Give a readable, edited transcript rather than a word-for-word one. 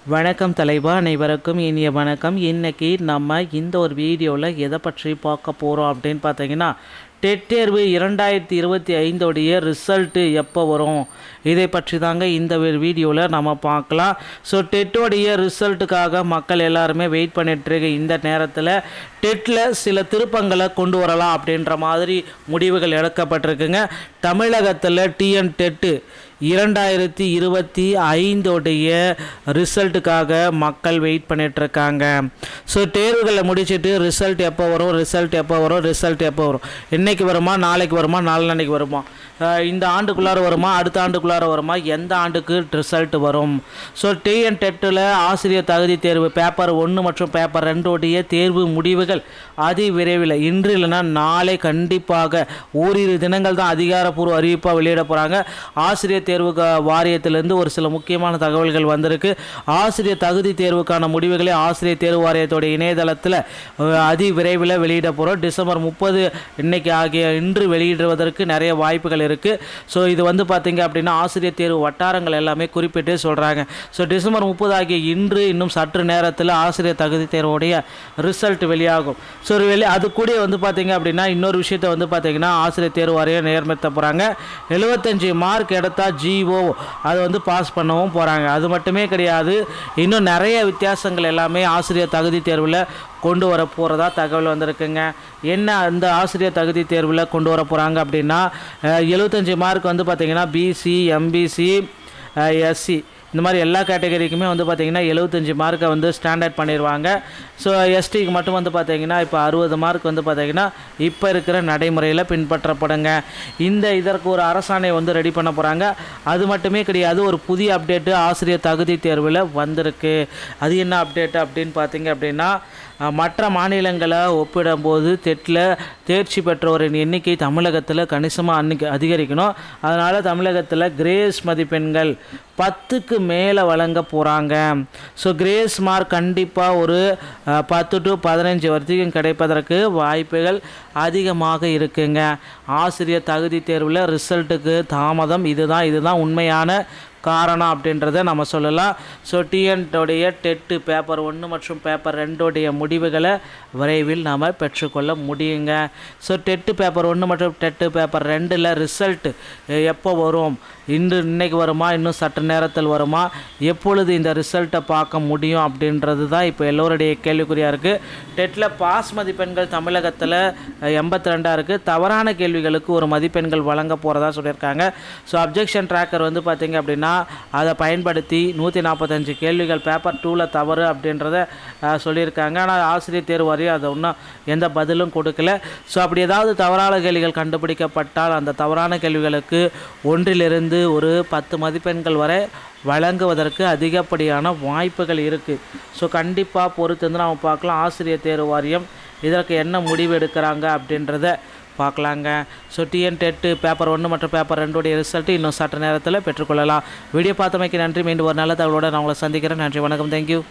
வணக்கம் தலைவா, அனைவருக்கும் இனிய வணக்கம். இன்றைக்கி நம்ம இந்த ஒரு வீடியோவில் எதை பற்றி பார்க்க போகிறோம் அப்படின்னு பார்த்தீங்கன்னா, டெட் தேர்வு 2025 ரிசல்ட்டு எப்போ வரும், இதை பற்றி தாங்க இந்த வீடியோவில் நம்ம பார்க்கலாம். ஸோ டெட்டோடைய ரிசல்ட்டுக்காக மக்கள் எல்லாருமே வெயிட் பண்ணிகிட்ருக்கு. இந்த நேரத்தில் டெட்டில் சில திருப்பங்களை கொண்டு வரலாம் அப்படின்ற மாதிரி முடிவுகள் எடுக்கப்பட்டிருக்குங்க. தமிழகத்தில் டிஎன் டெட்டு 2025 ரிசல்ட்டுக்காக மக்கள் வெயிட் பண்ணிகிட்ருக்காங்க. ஸோ தேர்வுகளை முடிச்சுட்டு ரிசல்ட் எப்போ வரும், இன்றைக்கி வருமா, நாளைக்கு வருமா, நாளைக்கு வருமா, இந்த ஆண்டுக்குள்ளார வருமா, அடுத்த ஆண்டுக்குள்ளார வருமா, எந்த ஆண்டுக்கு ரிசல்ட் வரும்? ஸோ டிஎன் டெட்டில் ஆசிரியர் தகுதி தேர்வு பேப்பர் 1 மற்றும் பேப்பர் 2 தேர்வு முடிவுகள் அதி விரைவில், இன்று இல்லைன்னா நாளை கண்டிப்பாக ஓரிரு தினங்கள் தான் அதிகாரப்பூர்வ அறிவிப்பாக வெளியிட போகிறாங்க. ஆசிரியர் தேர்வு வாரியத்திலிருந்து ஒரு சில முக்கியமான தகவல்கள் வந்திருக்கு. ஆசிரியர் தகுதி தேர்வுக்கான முடிவுகளை ஆசிரியர் தேர்வு வாரியத்தோடைய இணையதளத்தில் அதி விரைவில் வெளியிட போகிறோம். டிசம்பர் 30 இன்னைக்கு இன்று வெளியிடுவதற்கு நிறைய வாய்ப்புகள் இருக்குது. ஸோ இது பார்த்திங்க அப்படின்னா ஆசிரியர் தேர்வு வட்டாரங்கள் எல்லாமே குறிப்பிட்டு சொல்கிறாங்க. ஸோ டிசம்பர் 30 இன்று இன்னும் சற்று நேரத்தில் ஆசிரியர் தகுதி தேர்வுடைய ரிசல்ட் வெளியாகும். ஸோ அது கூட பார்த்திங்க அப்படின்னா இன்னொரு விஷயத்தை பார்த்திங்கன்னா ஆசிரியர் தேர்வு வாரியம் நியமித்த போகிறாங்க. 75 மார்க் எடுத்தா ஜிஓ அதை பாஸ் பண்ணவும் போகிறாங்க. அது மட்டுமே கிடையாது, இன்னும் நிறைய வித்தியாசங்கள் எல்லாமே ஆசிரியர் தகுதி தேர்வில் கொண்டு வர போகிறதா தகவல் வந்திருக்குங்க. என்ன அந்த ஆசிரியர் தகுதி தேர்வில் கொண்டு வர போகிறாங்க அப்படின்னா, 75 மார்க் பார்த்திங்கன்னா பிசி, எம்பிசி, எஸ்சி இந்த மாதிரி எல்லா கேட்டகரிக்குமே பார்த்திங்கன்னா 75 மார்க்கை ஸ்டாண்டர்ட் பண்ணிடுவாங்க. ஸோ எஸ்டிக்கு மட்டும் பார்த்திங்கன்னா இப்போ 60 மார்க் பார்த்திங்கன்னா இப்போ இருக்கிற நடைமுறையில் பின்பற்றப்படுங்க. இதற்கு ஒரு அரசாணை ரெடி பண்ண போகிறாங்க. அது மட்டுமே கிடையாது, ஒரு புதிய அப்டேட்டு ஆசிரியர் தகுதி தேர்வில் வந்திருக்கு. அது என்ன அப்டேட்டு அப்படின்னு பார்த்திங்க அப்படின்னா, மற்ற மாநிலங்களை ஒப்பிடும்போது டெட்டில் தேர்ச்சி பெற்றவரின் எண்ணிக்கை தமிழகத்தில் கணிசமாக அதிகரிக்கணும். அதனால் தமிழகத்தில் கிரேஸ் மதிப்பெண்கள் 10க்கு மேலே வழங்க போகிறாங்க. ஸோ கிரேஸ் மார்க் கண்டிப்பாக ஒரு 10 to 15 வரைக்கும் கிடைப்பதற்கு வாய்ப்புகள் அதிகமாக இருக்குங்க. ஆசிரியர் தகுதி தேர்வில் ரிசல்ட்டுக்கு தாமதம் இதுதான் உண்மையான காரணம் அப்படின்றத நம்ம சொல்லலாம். ஸோ டிஎன்டோடைய டெட்டு பேப்பர் 1 மற்றும் பேப்பர் 2 முடிவுகளை விரைவில் நாம் பெற்றுக்கொள்ள முடியுங்க. ஸோ டெட்டு பேப்பர் 1 மற்றும் டெட்டு பேப்பர் 2 ரிசல்ட்டு எப்போ வரும், இன்னைக்கு வருமா, இன்னும் சற்று நேரத்தில் வருமா, எப்பொழுது இந்த ரிசல்ட்டை பார்க்க முடியும் அப்படின்றது தான் இப்போ எல்லோருடைய கேள்விக்குறியாக இருக்குது. டெட்டில் பாஸ் மதிப்பெண்கள் தமிழகத்தில் 82 இருக்குது. தவறான கேள்விகளுக்கு ஒரு மதிப்பெண்கள் வழங்க போகிறதா சொல்லியிருக்காங்க. ஸோ அப்ஜெக்ஷன் ட்ராக்கர் பார்த்திங்க அப்படின்னா அதை பயன்படுத்தி 145 கேள்விகள் பேப்பர் 2 தவறு அப்படின்றத சொல்லியிருக்காங்க. ஆனால் ஆசிரியர் தேர்வு வாரியம் அதை இன்னும் எந்த பதிலும் கொடுக்கல. ஸோ அப்படி ஏதாவது தவறான கேள்விகள் கண்டுபிடிக்கப்பட்டால் அந்த தவறான கேள்விகளுக்கு 1 ஒரு 10 மதிப்பெண்கள் வரை வழங்குவதற்கு அதிகப்படியான வாய்ப்புகள் இருக்குது. ஸோ கண்டிப்பாக பொறுத்து நம்ம பார்க்கலாம் ஆசிரியர் தேர்வு வாரியம் இதற்கு என்ன முடிவு எடுக்கிறாங்க அப்படின்றத பார்க்கலாங்க. ஸோ டிஎன் டெட்டு பேப்பர் 1 மற்றும் பேப்பர் 2 ரிசல்ட்டு இன்னும் சற்று நேரத்தில் பெற்றுக்கொள்ளலாம். வீடியோ பார்த்தமைக்கு நன்றி. மீண்டும் ஒரு நல்ல தகவலோடு நான் உங்களை சந்திக்கிறேன். நன்றி, வணக்கம், தேங்க்யூ.